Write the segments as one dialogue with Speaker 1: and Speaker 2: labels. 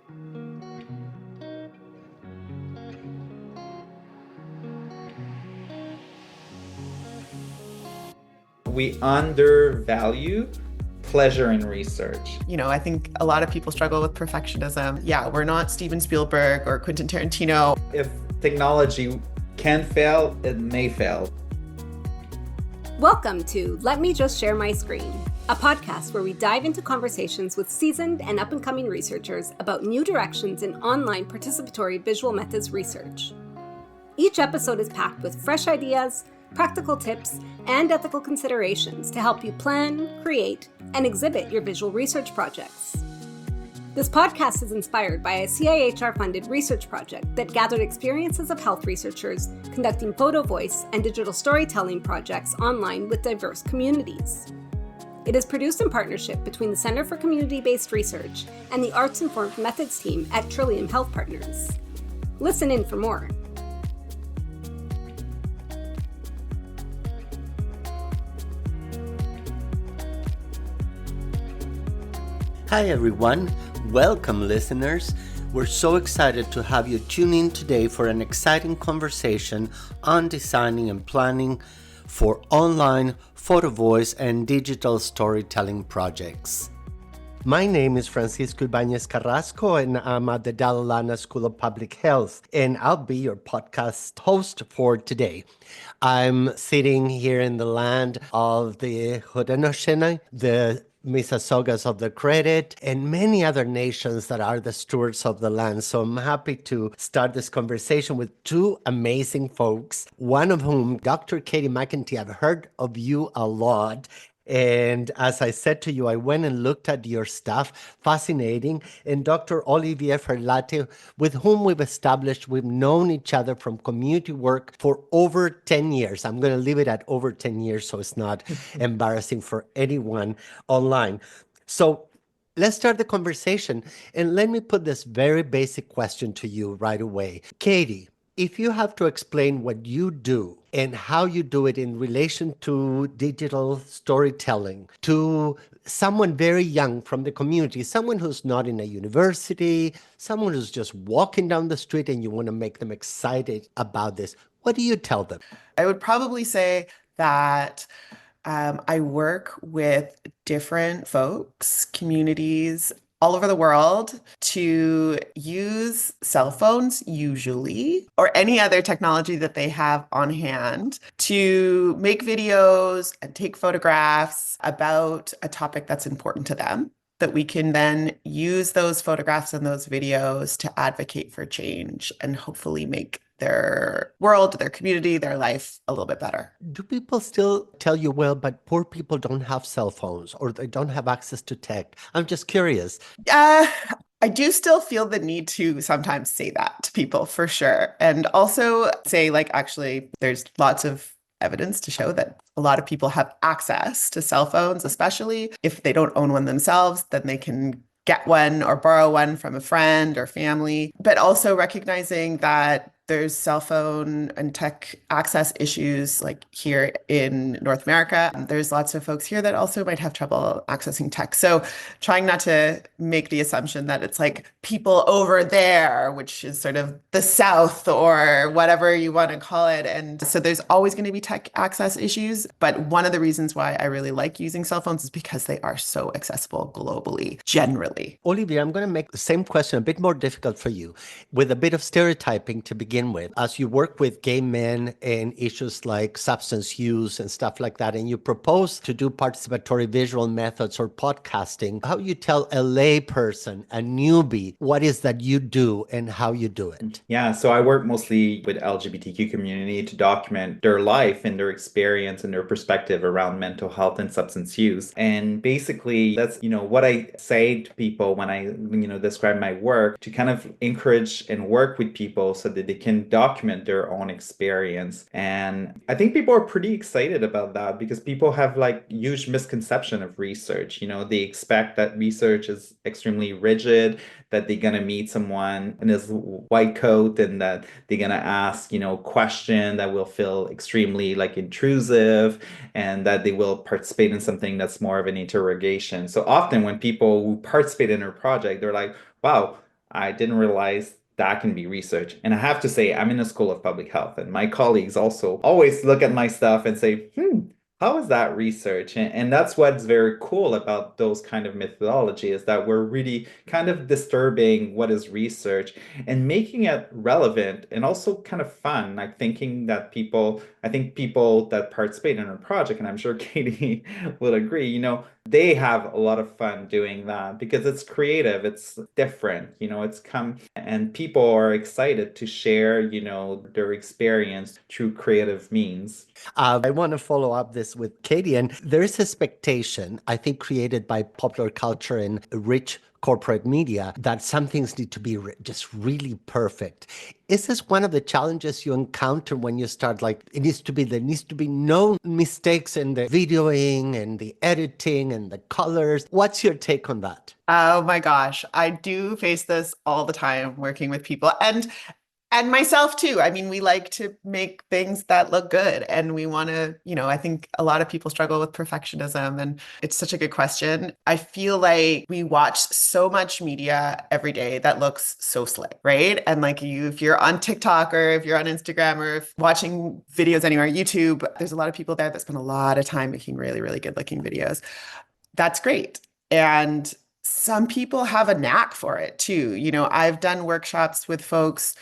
Speaker 1: We undervalue pleasure in research.
Speaker 2: I think a lot of people struggle with perfectionism. Yeah, we're not Steven Spielberg or Quentin Tarantino.
Speaker 1: If technology can fail, it may fail.
Speaker 3: Welcome to Let Me Just Share My Screen, a podcast where we dive into conversations with seasoned and up-and-coming researchers about new directions in online participatory visual methods research. Each episode is packed with fresh ideas, practical tips, and ethical considerations to help you plan, create, and exhibit your visual research projects. This podcast is inspired by a CIHR-funded research project that gathered experiences of health researchers conducting photo voice and digital storytelling projects online with diverse communities. It is produced in partnership between the Center for Community-Based Research and the Arts-Informed Methods team at Trillium Health Partners. Listen in for more.
Speaker 4: Hi everyone, welcome listeners. We're so excited to have you tune in today for an exciting conversation on designing and planning for online photo voice and digital storytelling projects. My name is Francisco Ibáñez-Carrasco and I'm at the Dalla Lana School of Public Health, and I'll be your podcast host for today. I'm sitting here in the land of the Haudenosaunee, the Mississaugas of the Credit, and many other nations that are the stewards of the land. So I'm happy to start this conversation with two amazing folks, one of whom, Dr. Katie MacEntee. I've heard of you a lot. And as I said to you, I went and looked at your stuff, fascinating. And Dr. Olivier Ferlatte, with whom we've known each other from community work for over 10 years. I'm going to leave it at over 10 years so it's not embarrassing for anyone online. So let's start the conversation. And let me put this very basic question to you right away. Katie, if you have to explain what you do and how you do it in relation to digital storytelling to someone very young from the community, someone who's not in a university, someone who's just walking down the street and you want to make them excited about this, what do you tell them?
Speaker 2: I would probably say that I work with different folks, communities all over the world to use cell phones usually, or any other technology that they have on hand to make videos and take photographs about a topic that's important to them, that we can then use those photographs and those videos to advocate for change and hopefully make their world, their community, their life a little bit better.
Speaker 4: Do people still tell you, well, but poor people don't have cell phones or they don't have access to tech? I'm just curious.
Speaker 2: I do still feel the need to sometimes say that to people for sure. And also say, actually, there's lots of evidence to show that a lot of people have access to cell phones, especially if they don't own one themselves, then they can get one or borrow one from a friend or family, but also recognizing that there's cell phone and tech access issues like here in North America. There's lots of folks here that also might have trouble accessing tech. So trying not to make the assumption that it's like people over there, which is sort of the South or whatever you want to call it. And so there's always going to be tech access issues. But one of the reasons why I really like using cell phones is because they are so accessible globally, generally.
Speaker 4: Olivia, I'm going to make the same question a bit more difficult for you with a bit of stereotyping to begin with. As you work with gay men and issues like substance use and stuff like that, and you propose to do participatory visual methods or podcasting, how you tell a lay person, a newbie, what is that you do and how you do it?
Speaker 1: Yeah, so I work mostly with LGBTQ community to document their life and their experience and their perspective around mental health and substance use. And basically, that's, what I say to people when I, describe my work, to kind of encourage and work with people so that they can document their own experience. And I think people are pretty excited about that because people have huge misconception of research. They expect that research is extremely rigid, that they're going to meet someone in this white coat and that they're going to ask, question that will feel extremely intrusive and that they will participate in something that's more of an interrogation. So often when people participate in a project, they're like, wow, I didn't realize that can be research. And I have to say, I'm in the School of Public Health, and my colleagues also always look at my stuff and say, how is that research? And that's what's very cool about those kind of methodology is that we're really kind of disturbing what is research and making it relevant and also kind of fun. Like I think people that participate in a project, and I'm sure Katie will agree, they have a lot of fun doing that because it's creative, it's different, it's come and people are excited to share, their experience through creative means.
Speaker 4: I want to follow up this with Katie. And there is expectation, I think, created by popular culture and rich corporate media that some things need to be just really perfect. Is this one of the challenges you encounter when you start there needs to be no mistakes in the videoing and the editing and the colors? What's your take on that?
Speaker 2: Oh my gosh, I do face this all the time working with people and myself too. I mean, we like to make things that look good and we want to, I think a lot of people struggle with perfectionism and it's such a good question. I feel like we watch so much media every day that looks so slick, right? And if you're on TikTok or if you're on Instagram or if watching videos anywhere, YouTube, there's a lot of people there that spend a lot of time making really, really good looking videos. That's great. And some people have a knack for it too. I've done workshops with folks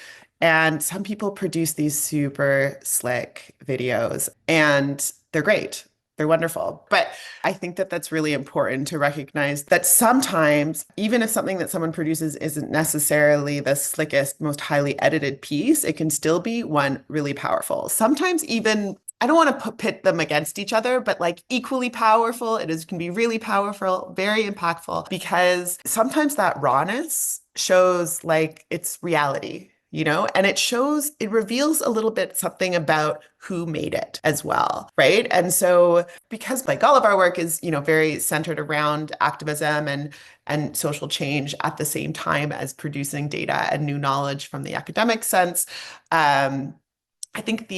Speaker 2: and some people produce these super slick videos and they're great. They're wonderful. But I think that that's really important to recognize that sometimes, even if something that someone produces isn't necessarily the slickest, most highly edited piece, it can still be one really powerful. Sometimes even I don't want to pit them against each other, but equally powerful. Can be really powerful, very impactful, because sometimes that rawness shows it's reality, and it reveals a little bit something about who made it as well, right? And so because all of our work is, very centered around activism and social change at the same time as producing data and new knowledge from the academic sense, I think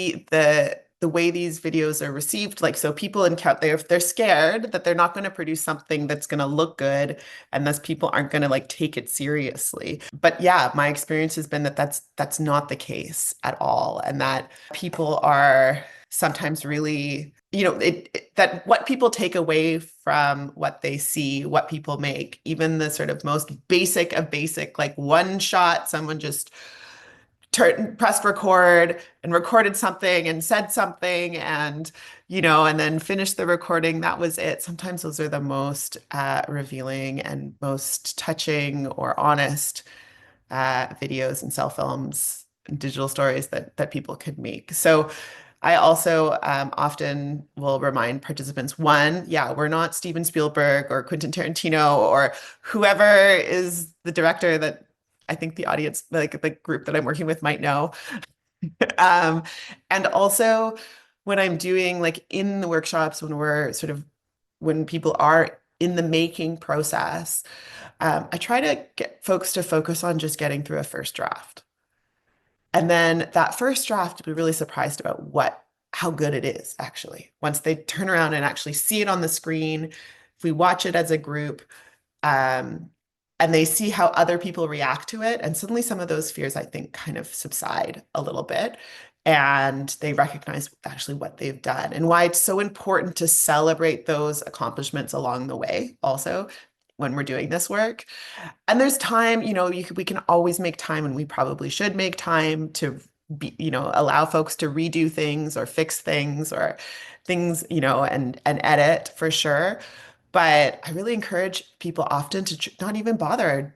Speaker 2: the way these videos are received, so people they're scared that they're not going to produce something that's going to look good, and thus people aren't going to take it seriously. But yeah, my experience has been that that's not the case at all, and that people are sometimes really, that what people take away from what they see, what people make, even the sort of most basic of basic, one shot, someone just pressed record and recorded something and said something and then finished the recording. That was it. Sometimes those are the most revealing and most touching or honest videos and cell films and digital stories that people could make. So I also often will remind participants, one, we're not Steven Spielberg or Quentin Tarantino or whoever is the director that I think the audience, the group that I'm working with might know. And also when I'm doing in the workshops, when people are in the making process, I try to get folks to focus on just getting through a first draft. And then that first draft, you'll be really surprised about how good it is actually. Once they turn around and actually see it on the screen, if we watch it as a group, and they see how other people react to it. And suddenly some of those fears, I think, kind of subside a little bit. And they recognize actually what they've done and why it's so important to celebrate those accomplishments along the way also when we're doing this work. And there's time, we can always make time, and we probably should make time to allow folks to redo things or fix things or things, and edit for sure. But I really encourage people often to not even bother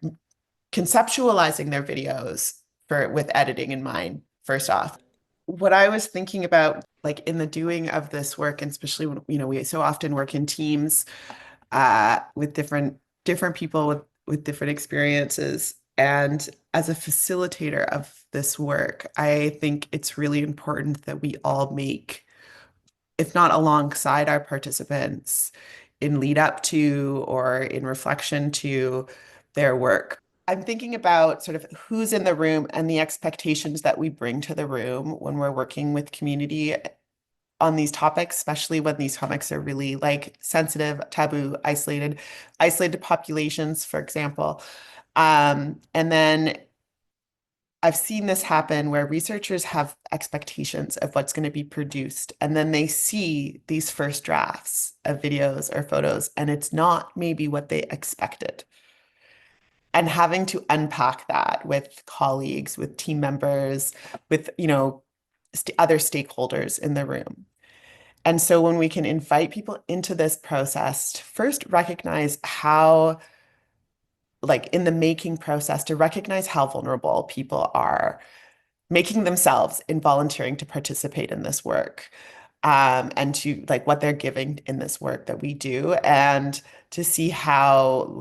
Speaker 2: conceptualizing their videos with editing in mind, first off. What I was thinking about, in the doing of this work, and especially when, we so often work in teams with different people with different experiences. And as a facilitator of this work, I think it's really important that we all make, if not alongside our participants, in lead up to or in reflection to their work. I'm thinking about sort of who's in the room and the expectations that we bring to the room when we're working with community on these topics, especially when these topics are really sensitive, taboo, isolated populations, for example. And then I've seen this happen where researchers have expectations of what's going to be produced, and then they see these first drafts of videos or photos, and it's not maybe what they expected. And having to unpack that with colleagues, with team members, with, other stakeholders in the room. And so when we can invite people into this process, to first recognize how, like in the making process, to recognize how vulnerable people are making themselves in volunteering to participate in this work, and to like what they're giving in this work that we do, and to see how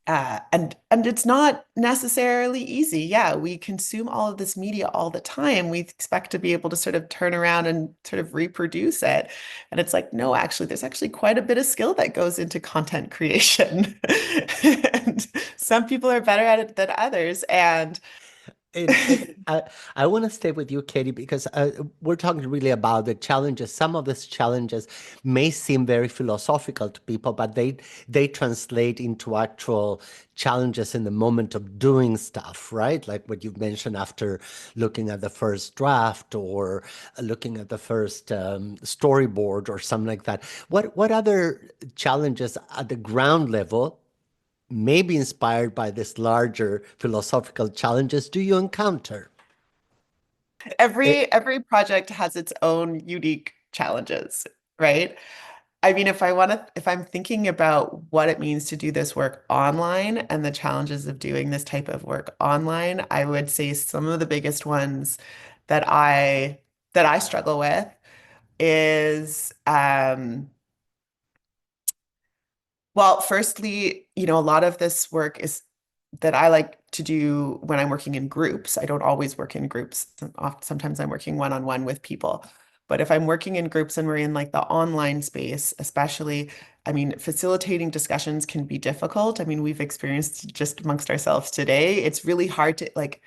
Speaker 2: and it's not necessarily easy. Yeah, we consume all of this media all the time. We expect to be able to sort of turn around and sort of reproduce it. And it's like, no, actually, there's actually quite a bit of skill that goes into content creation. And some people are better at it than others. And
Speaker 4: I want to stay with you, Katie, because we're talking really about the challenges. Some of these challenges may seem very philosophical to people, but they translate into actual challenges in the moment of doing stuff, right? Like what you've mentioned after looking at the first draft or looking at the first storyboard or something like that. What other challenges at the ground level, maybe inspired by this larger philosophical challenges, do you encounter?
Speaker 2: every project has its own unique challenges, right? I mean, if I'm thinking about what it means to do this work online and the challenges of doing this type of work online, I would say some of the biggest ones that I struggle with is well, firstly, a lot of this work is that I like to do when I'm working in groups. I don't always work in groups. Sometimes I'm working one-on-one with people. But if I'm working in groups and we're in like the online space, especially, I mean, facilitating discussions can be difficult. I mean, we've experienced just amongst ourselves today. It's really hard to like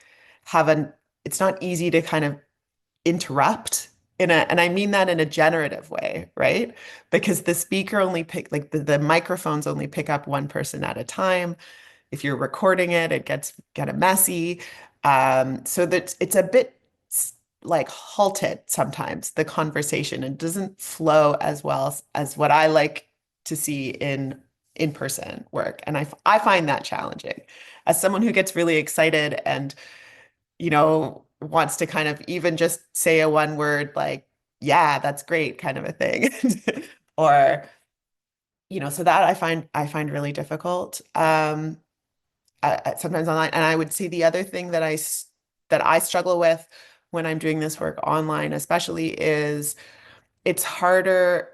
Speaker 2: it's not easy to kind of interrupt and I mean that in a generative way, right? Because the speaker only pick like the microphones only pick up one person at a time. If you're recording it, it gets kind of messy. So that it's a bit like halted sometimes, the conversation. It doesn't flow as well as what I like to see in-person work. And I find that challenging. As someone who gets really excited and wants to kind of even just say a one word like, yeah, that's great kind of a thing. Or, so that I find really difficult. Sometimes online. And I would say the other thing that I struggle with when I'm doing this work online, especially, is it's harder,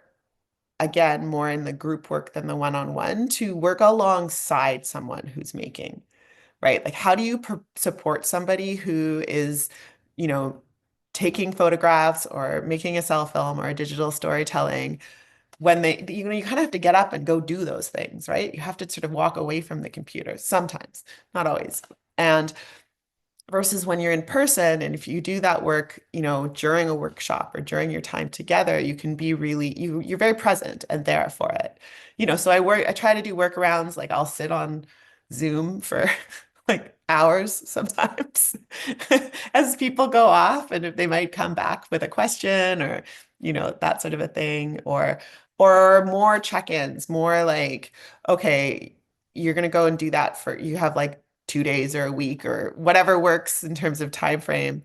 Speaker 2: again, more in the group work than the one-on-one, to work alongside someone who's making, right? Like, how do you support somebody who is, you know, taking photographs or making a cell film or a digital storytelling when you kind of have to get up and go do those things, right? You have to sort of walk away from the computer sometimes, not always. And versus when you're in person, and if you do that work, during a workshop or during your time together, you can be really, you're very present and there for it. So I try to do workarounds, like I'll sit on Zoom for like hours sometimes as people go off, and if they might come back with a question or, that sort of a thing, or more check-ins, more like, okay, you're going to go and do that you have like 2 days or a week or whatever works in terms of time frame.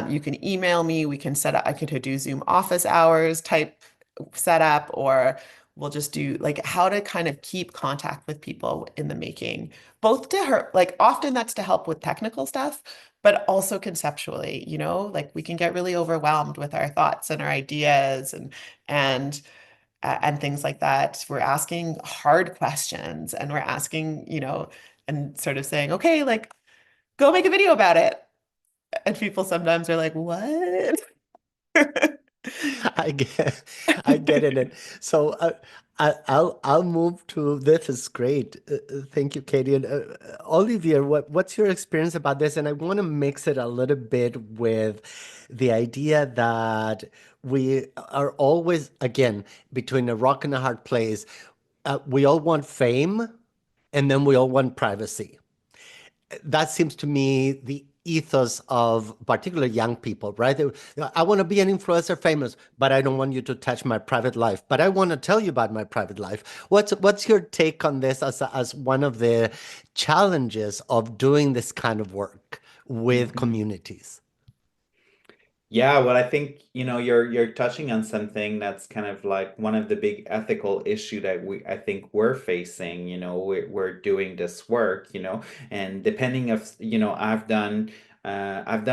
Speaker 2: You can email me. I could do Zoom office hours type setup, or we'll just do like how to kind of keep contact with people in the making, both to her, like often that's to help with technical stuff, but also conceptually, like we can get really overwhelmed with our thoughts and our ideas and things like that. We're asking hard questions, and we're asking, and sort of saying, okay, like go make a video about it. And people sometimes are like, what?
Speaker 4: I get, I get it. And so I'll move to this. Is great. Thank you, Katie. And Olivier, what's your experience about this? And I want to mix it a little bit with the idea that we are always, again, between a rock and a hard place. We all want fame, and then we all want privacy. That seems to me the ethos of particular young people, right? I want to be an influencer famous, but I don't want you to touch my private life. But I want to tell you about my private life. What's your take on this as one of the challenges of doing this kind of work with communities?
Speaker 1: Yeah, well, I think, you're touching on something that's kind of like one of the big ethical issue that I think we're facing, we're doing this work, and depending of, I've done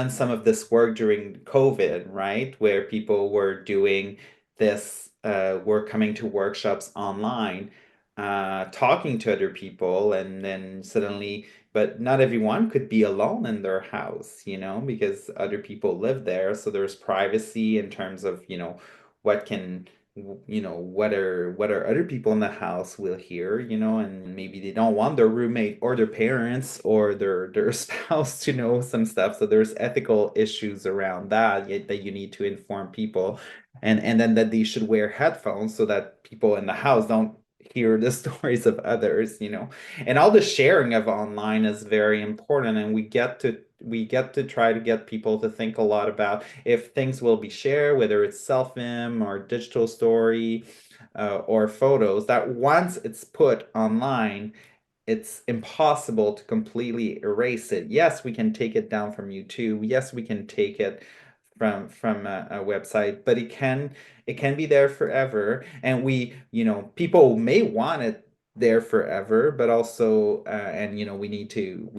Speaker 1: some of this work during COVID, right? Where people were doing this, were coming to workshops online, talking to other people, and then suddenly, but not everyone could be alone in their house, because other people live there. So there's privacy in terms of, what can, what are other people in the house will hear, and maybe they don't want their roommate or their parents or their spouse to know some stuff. So there's ethical issues around that you need to inform people. And then that they should wear headphones so that people in the house don't hear the stories of others, and all the sharing of online is very important, and we get to try to get people to think a lot about if things will be shared, whether it's self-film or digital story, or photos, that once it's put online, it's impossible to completely erase it. Yes, we can take it down from YouTube. Yes, we can take it from a website, but it can be there forever. And people may want it there forever, but also, and we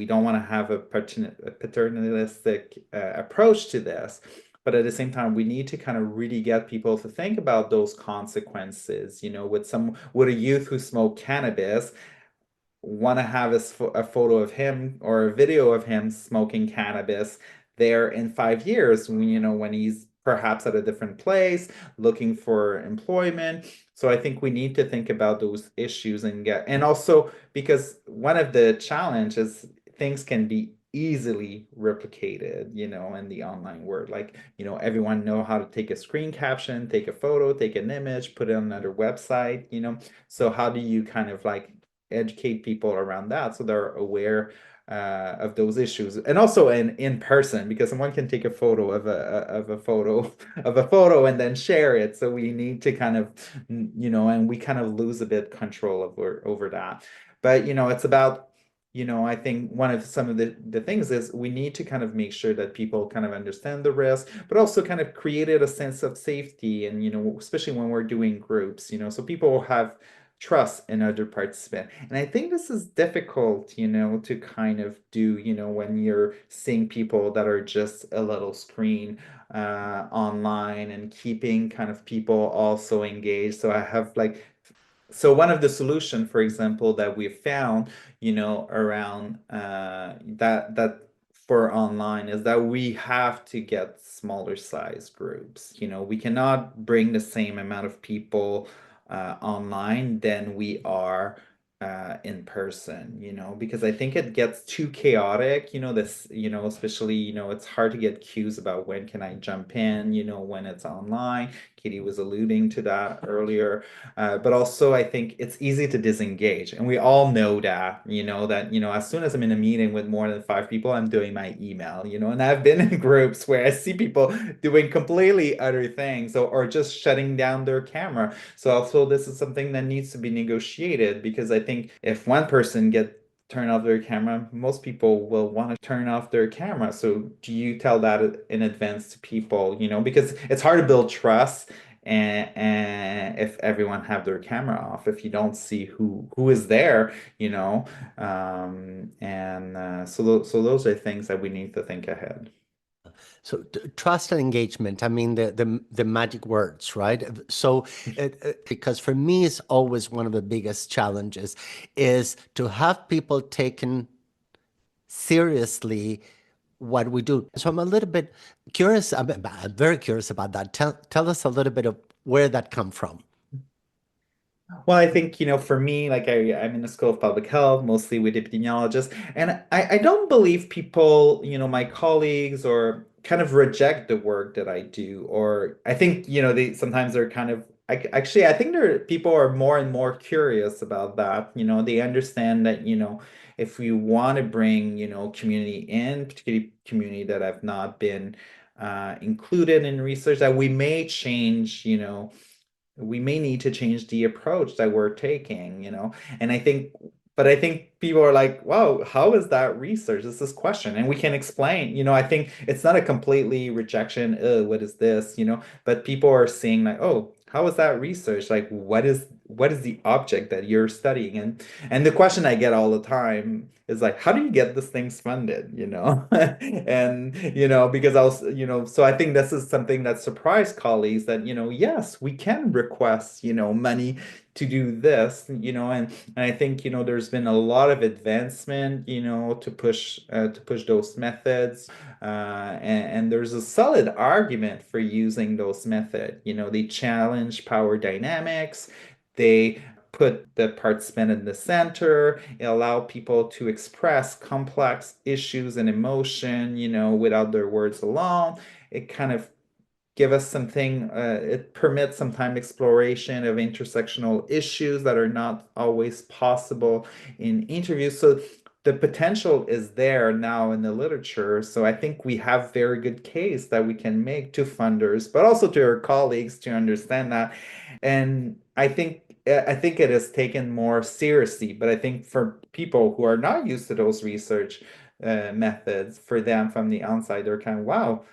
Speaker 1: don't want to have a paternalistic approach to this. But at the same time, we need to kind of really get people to think about those consequences. With a youth who smoke cannabis, want to have a photo of him or a video of him smoking cannabis there in 5 years, when he's perhaps at a different place looking for employment. So I think we need to think about those issues and also because one of the challenges, things can be easily replicated, in the online world. Like, everyone know how to take a screen caption, take a photo, take an image, put it on another website, So how do you kind of like educate people around that so they're aware of those issues, and also in person, because someone can take a photo of a photo and then share it. So we need to kind of, and we kind of lose a bit control over that. But it's about, I think one of some of the things is we need to kind of make sure that people kind of understand the risk, but also kind of created a sense of safety, and especially when we're doing groups, so people have trust in other participants. And I think this is difficult, to kind of do, when you're seeing people that are just a little screen online, and keeping kind of people also engaged. So one of the solution, for example, that we've found, around that for online, is that we have to get smaller size groups. We cannot bring the same amount of people online than we are in person, because I think it gets too chaotic, especially, it's hard to get cues about when can I jump in, when it's online. Katie was alluding to that earlier. But also I think it's easy to disengage. And we all know that, as soon as I'm in a meeting with more than 5 people, I'm doing my email, and I've been in groups where I see people doing completely other things, or just shutting down their camera. So also this is something that needs to be negotiated, because I think if one person turn off their camera, most people will want to turn off their camera. So do you tell that in advance to people, because it's hard to build trust, and if everyone have their camera off, if you don't see who is there, so those are things that we need to think ahead.
Speaker 4: So trust and engagement, I mean, the magic words, right? So because for me, it's always one of the biggest challenges is to have people taken seriously what we do. So I'm a little bit curious, I'm very curious about that. Tell us a little bit of where that come from.
Speaker 1: Well, I think, for me, like I'm in the School of Public Health, mostly with epidemiologists, and I don't believe people, my colleagues, or kind of reject the work that I do, or I think, they sometimes they're kind of Actually, I think people are more and more curious about that. They understand that, if we want to bring, community in, particularly community that have not been included in research, that we may need to change the approach that we're taking, and I think people are like, wow, how is that research? It's this question, and we can explain, I think it's not a completely rejection, what is this, but people are seeing like, oh, how is that research? Like, what is the object that you're studying? And the question I get all the time is like, how do you get this things funded, And, because I was, so I think this is something that surprised colleagues that, yes, we can request, money to do this, and I think, there's been a lot of advancement, to push those methods. And there's a solid argument for using those methods. They challenge power dynamics. They put the participant in the center, allow people to express complex issues and emotion, without their words alone. It kind of give us something, it permits some time exploration of intersectional issues that are not always possible in interviews. So the potential is there now in the literature. So I think we have very good case that we can make to funders, but also to our colleagues to understand that. And I think it is taken more seriously, but I think for people who are not used to those research methods, for them from the outside, they're kind of, wow.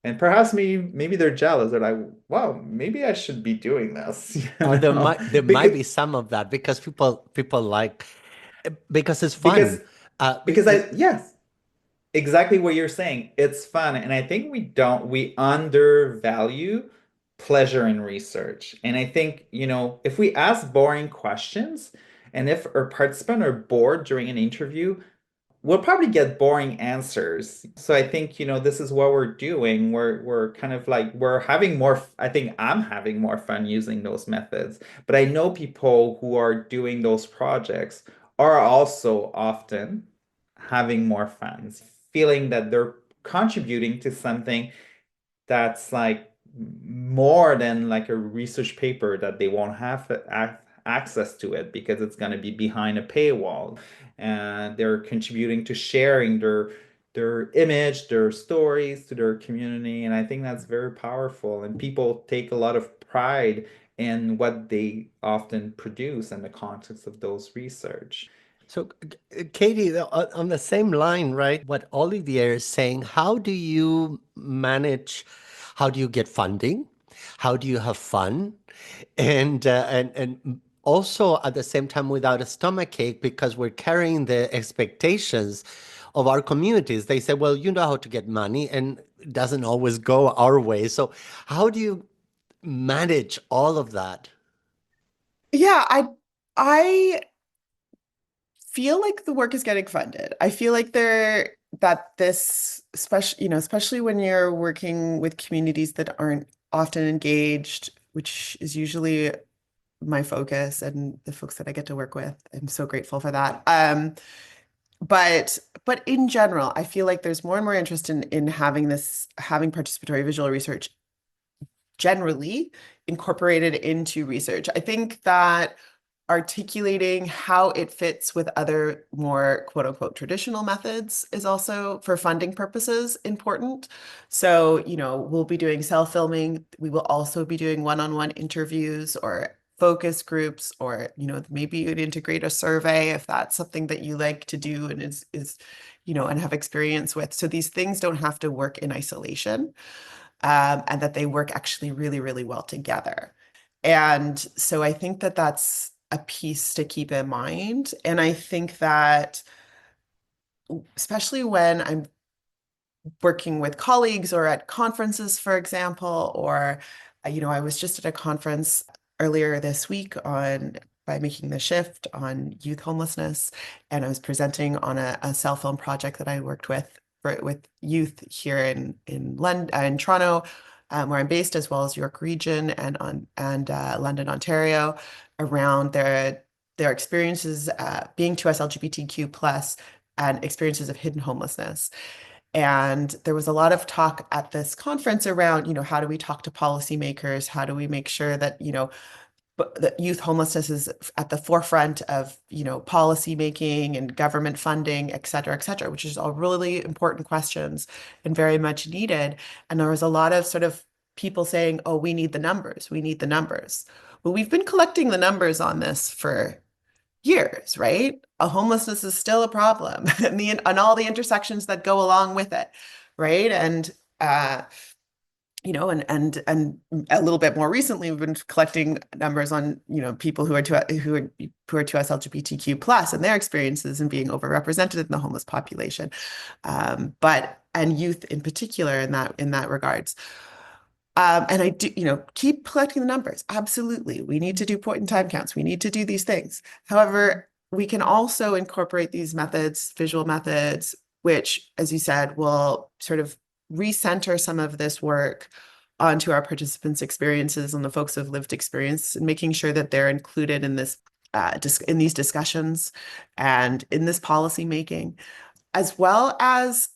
Speaker 1: And perhaps maybe they're jealous. They're like, wow, maybe I should be doing this.
Speaker 4: Or there might
Speaker 1: Because
Speaker 4: be some of that because people like because it's
Speaker 1: because
Speaker 4: fun.
Speaker 1: because yes, exactly what you're saying. It's fun. And I think we undervalue pleasure in research. And I think, if we ask boring questions and if our participants are bored during an interview, we'll probably get boring answers. So I think, this is what we're doing. We're kind of like, we're having more, I think I'm having more fun using those methods. But I know people who are doing those projects are also often having more fun, feeling that they're contributing to something that's like more than like a research paper that they won't have access to it because it's going to be behind a paywall, and they're contributing to sharing their image, their stories to their community. And I think that's very powerful, and people take a lot of pride in what they often produce in the context of those research.
Speaker 4: So, Katie, on the same line, right? What Olivier is saying, how do you manage? How do you get funding? How do you have fun? And also at the same time without a stomachache because we're carrying the expectations of our communities. They say, well, you know how to get money, and it doesn't always go our way. So, how do you manage all of that?
Speaker 2: Yeah, I feel like the work is getting funded. I feel like this especially when you're working with communities that aren't often engaged, which is usually my focus and the folks that I get to work with. I'm so grateful for that. But in general, I feel like there's more and more interest in having participatory visual research generally incorporated into research. I think that articulating how it fits with other more quote unquote traditional methods is also, for funding purposes, important. So, we'll be doing self-filming. We will also be doing one-on-one interviews or focus groups, or, maybe you'd integrate a survey if that's something that you like to do and is and have experience with. So these things don't have to work in isolation, and that they work actually really, really well together. And so I think that that's a piece to keep in mind. And I think that especially when I'm working with colleagues or at conferences, for example, or, I was just at a conference earlier this week by Making the Shift on youth homelessness. And I was presenting on a cell phone project that I worked with youth here in London, in Toronto, where I'm based, as well as York Region and London, Ontario, around their experiences being 2S LGBTQ plus and experiences of hidden homelessness. And there was a lot of talk at this conference around, how do we talk to policymakers? How do we make sure that, that youth homelessness is at the forefront of, policy making and government funding, et cetera, which is all really important questions and very much needed. And there was a lot of sort of people saying, oh, we need the numbers. We need the numbers. Well, we've been collecting the numbers on this for years, right? Homelessness is still a problem and all the intersections that go along with it, right? And and a little bit more recently, we've been collecting numbers on people who are to us LGBTQ plus and their experiences and being overrepresented in the homeless population, and youth in particular in that regards. And I do, keep collecting the numbers. Absolutely. We need to do point in time counts. We need to do these things. However, we can also incorporate these methods, visual methods, which, as you said, will sort of recenter some of this work onto our participants' experiences and the folks who have lived experience, and making sure that they're included in this, in these discussions and in this policy making, as well as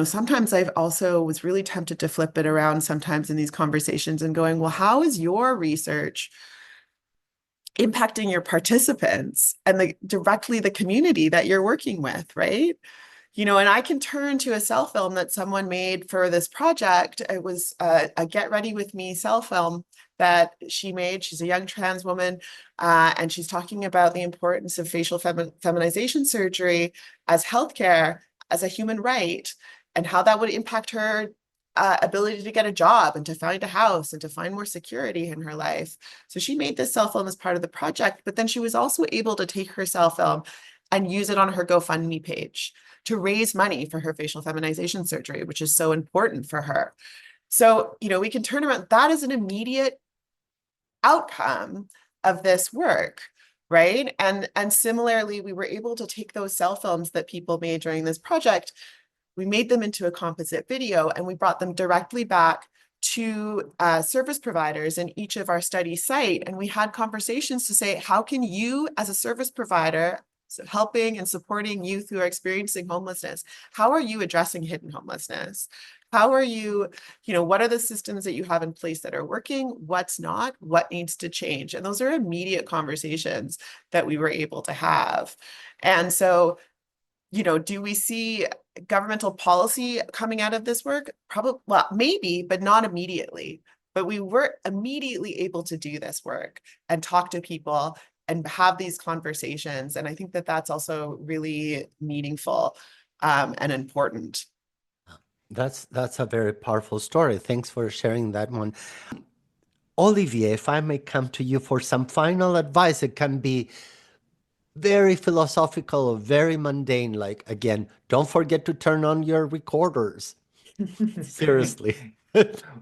Speaker 2: sometimes I've also was really tempted to flip it around sometimes in these conversations and going, well, how is your research impacting your participants and directly the community that you're working with, right? And I can turn to a cell film that someone made for this project. It was a Get Ready With Me cell film that she made. She's a young trans woman, and she's talking about the importance of facial feminization surgery as healthcare, as a human right, and how that would impact her ability to get a job and to find a house and to find more security in her life. So she made this cell film as part of the project, but then she was also able to take her cell film and use it on her GoFundMe page to raise money for her facial feminization surgery, which is so important for her. So, we can turn around, that is an immediate outcome of this work, right? And similarly, we were able to take those cell films that people made during this project, we made them into a composite video, and we brought them directly back to service providers in each of our study site. And we had conversations to say, how can you as a service provider, helping and supporting youth who are experiencing homelessness, how are you addressing hidden homelessness? How are you, what are the systems that you have in place that are working? What's not? What needs to change? And those are immediate conversations that we were able to have. And so, do we see governmental policy coming out of this work? Probably, well, maybe, but not immediately. But we were immediately able to do this work and talk to people and have these conversations. And I think that that's also really meaningful and important.
Speaker 4: That's a very powerful story. Thanks for sharing that one. Olivier, if I may come to you for some final advice, it can be very philosophical or very mundane. Like, again, don't forget to turn on your recorders. Seriously.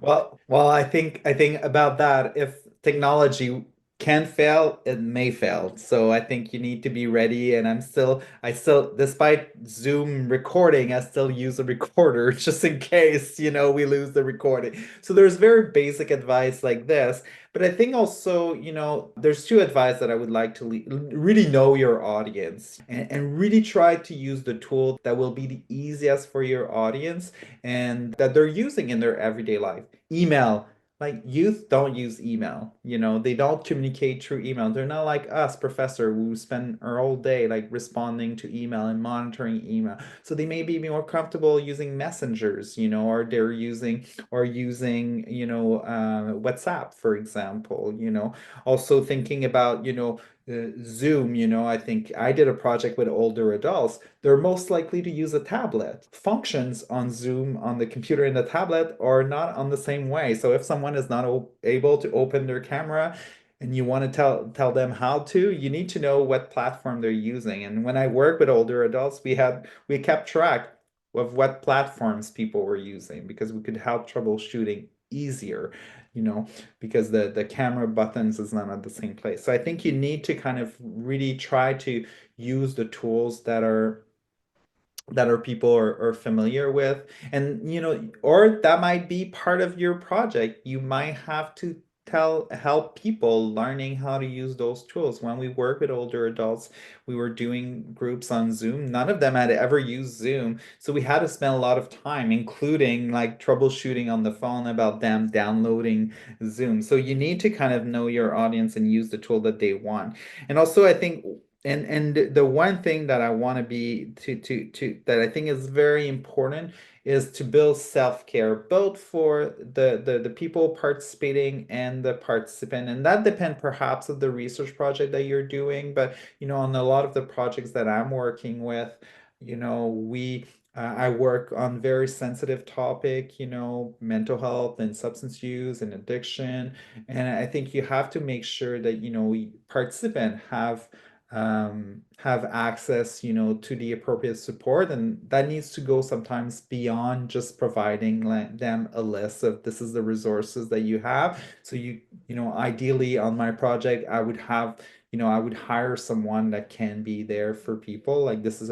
Speaker 1: Well, I think about that. If technology can fail, it may fail. So I think you need to be ready. And I still, despite Zoom recording, I still use a recorder just in case, we lose the recording. So there's very basic advice like this. But I think also, there's two advice that I would like to really know your audience and really try to use the tool that will be the easiest for your audience and that they're using in their everyday life. Email. Like youth don't use email, they don't communicate through email. They're not like us, professor, who spend our whole day like responding to email and monitoring email. So they may be more comfortable using messengers, or they're using WhatsApp, for example, also thinking about, Zoom, I think I did a project with older adults. They're most likely to use a tablet. Functions on Zoom on the computer and the tablet are not on the same way. So if someone is not able to open their camera and you want to tell them how to, you need to know what platform they're using. And when I work with older adults, we kept track of what platforms people were using because we could help troubleshooting easier, because the camera buttons is not at the same place. So I think you need to kind of really try to use the tools that people are familiar with, and or that might be part of your project. You might have to help people learning how to use those tools. When we work with older adults, we were doing groups on Zoom. None of them had ever used Zoom, so we had to spend a lot of time, including like troubleshooting on the phone about them downloading Zoom. So you need to kind of know your audience and use the tool that they want. And also, I think, and the one thing that I want to be to that I think is very important is to build self-care, both for the people participating and the participant. And that depends perhaps of the research project that you're doing. But, on a lot of the projects that I'm working with, I work on very sensitive topic, mental health and substance use and addiction. And I think you have to make sure that, participants have access, to the appropriate support, and that needs to go sometimes beyond just providing them a list of this is the resources that you have. So ideally on my project, I would hire someone that can be there for people. Like this is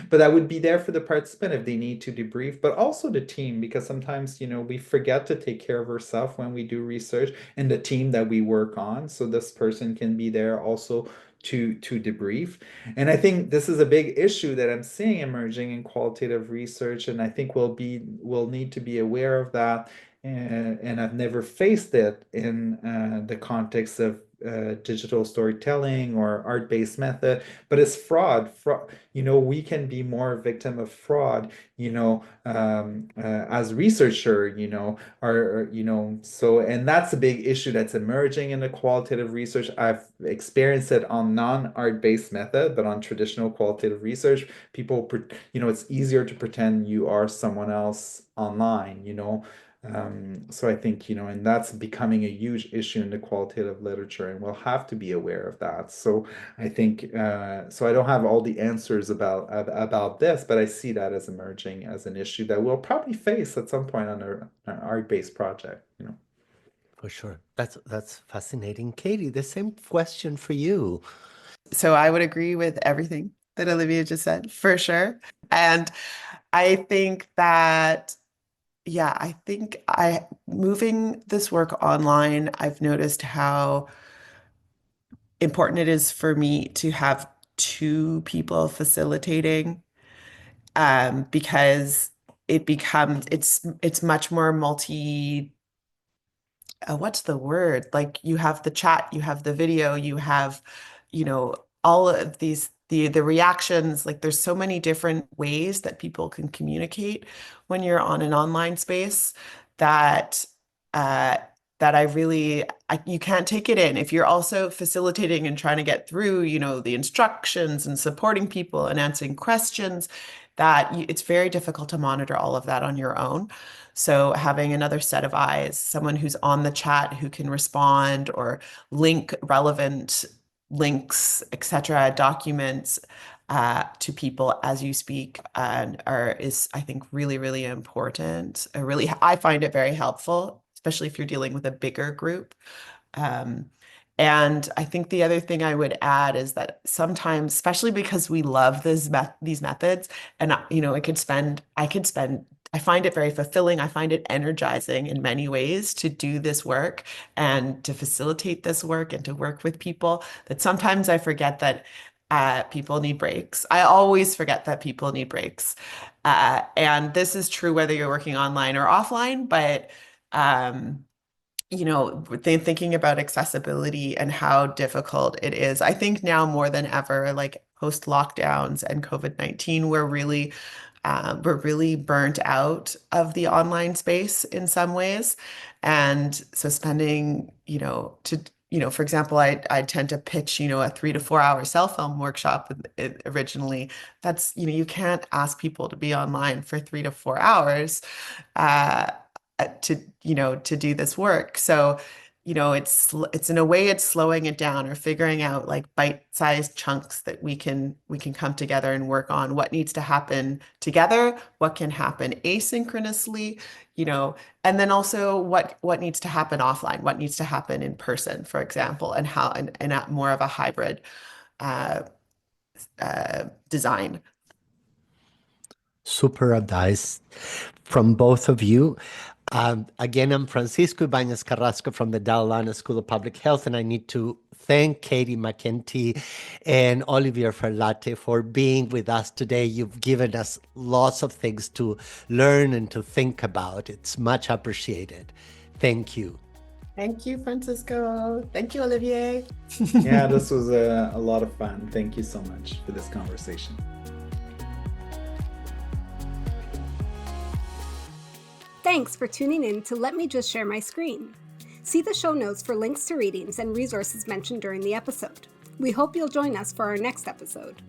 Speaker 1: but I would be there for the participant if they need to debrief, but also the team, because sometimes, we forget to take care of ourselves when we do research and the team that we work on. So this person can be there also to debrief. And I think this is a big issue that I'm seeing emerging in qualitative research, and I think we'll need to be aware of that. And I've never faced it in the context of digital storytelling or art-based method, but it's fraud. We can be more a victim of fraud, as researcher, so, and that's a big issue that's emerging in the qualitative research. I've experienced it on non-art based method, but on traditional qualitative research, people, it's easier to pretend you are someone else online, so I think, and that's becoming a huge issue in the qualitative literature, and we'll have to be aware of that. So I think, so I don't have all the answers about this, but I see that as emerging as an issue that we'll probably face at some point on an art-based project,
Speaker 4: For sure. That's fascinating. Katie, the same question for you.
Speaker 2: So I would agree with everything that Olivia just said, for sure. And I think that, yeah, I think moving this work online, I've noticed how important it is for me to have two people facilitating, because it's much more what's the word? Like you have the chat, you have the video, you have, all of these, the reactions, like there's so many different ways that people can communicate when you're on an online space that uh that you can't take it in. If you're also facilitating and trying to get through, the instructions and supporting people and answering questions, it's very difficult to monitor all of that on your own. So having another set of eyes, someone who's on the chat who can respond or link relevant links, etc., documents to people as you speak, is, I think, really, really important. I find it very helpful, especially if you're dealing with a bigger group. And I think the other thing I would add is that sometimes, especially because we love these methods, and I find it very fulfilling. I find it energizing in many ways to do this work and to facilitate this work and to work with people, that sometimes I forget that people need breaks. I always forget that people need breaks. And this is true whether you're working online or offline, but thinking about accessibility and how difficult it is. I think now more than ever, like post lockdowns and COVID-19, we're really burnt out of the online space in some ways. And so spending, for example, I tend to pitch, a 3 to 4 hour cell film workshop originally. That's, you can't ask people to be online for 3 to 4 hours. To do this work. So, it's in a way it's slowing it down or figuring out like bite-sized chunks that we can come together and work on what needs to happen together, what can happen asynchronously, and then also what needs to happen offline, what needs to happen in person, for example, and how and at more of a hybrid design.
Speaker 4: Super advice from both of you. Again, I'm Francisco Ibáñez-Carrasco from the Dalana School of Public Health, and I need to thank Katie MacEntee and Olivier Ferlatte for being with us today. You've given us lots of things to learn and to think about. It's much appreciated. Thank you.
Speaker 2: Thank you, Francisco. Thank you, Olivier.
Speaker 1: Yeah, this was a lot of fun. Thank you so much for this conversation.
Speaker 3: Thanks for tuning in to Let Me Just Share My Screen. See the show notes for links to readings and resources mentioned during the episode. We hope you'll join us for our next episode.